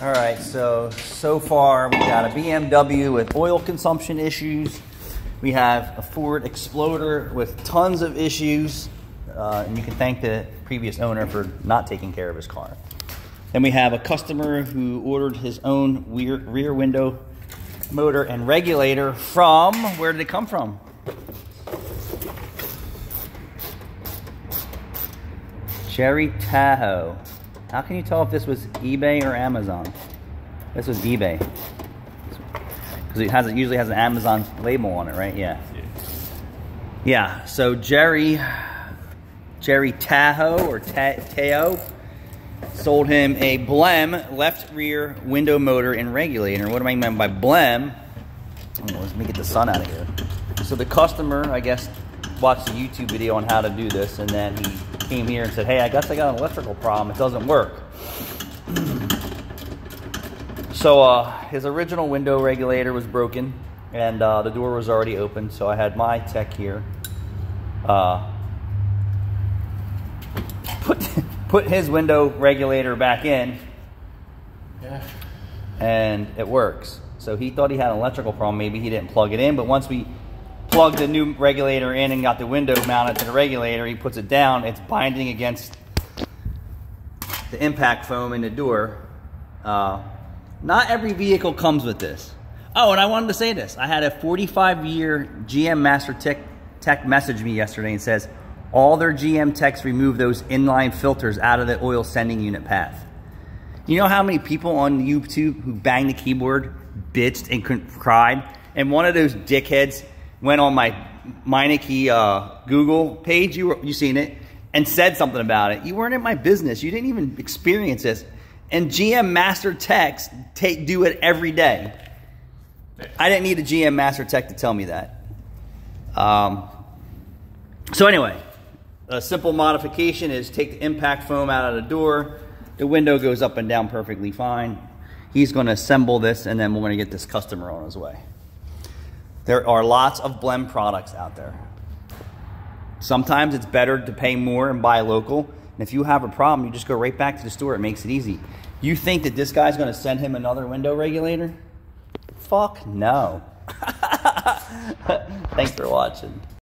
All right, so far we got a BMW with oil consumption issues. We have a Ford Explorer with tons of issues. And you can thank the previous owner for not taking care of his car. Then we have a customer who ordered his own rear window motor and regulator from, where did it come from? Cherry Tahoe. How can you tell if this was eBay or Amazon? This was eBay. Because it usually has an Amazon label on it, right? Yeah. Yeah, so Cherry Tahoe or Teo sold him a Blem left rear window motor and regulator. What do I mean by Blem? Let me get the sun out of here. So the customer, I guess, watched a YouTube video on how to do this, and then he came here and said, hey, I guess I got an electrical problem. It doesn't work. So his original window regulator was broken, and the door was already open, so I had my tech here put his window regulator back in, and it works. So he thought he had an electrical problem. Maybe he didn't plug it in, but once we plugged the new regulator in and got the window mounted to the regulator, he puts it down, it's binding against the impact foam in the door. Not every vehicle comes with this. Oh, and I wanted to say this. I had a 45-year GM Master Tech message me yesterday and says, all their GM techs remove those inline filters out of the oil sending unit path. You know how many people on YouTube who banged the keyboard bitched and cried? And one of those dickheads went on my Meineke Google page, you seen it, and said something about it. You weren't in my business. You didn't even experience this. And GM Master Techs do it every day. I didn't need a GM Master Tech to tell me that. So anyway, a simple modification is take the impact foam out of the door. The window goes up and down perfectly fine. He's going to assemble this, and then we're going to get this customer on his way. There are lots of Blem products out there. Sometimes it's better to pay more and buy local. And if you have a problem, you just go right back to the store. It makes it easy. You think that this guy's going to send him another window regulator? Fuck no. Thanks for watching.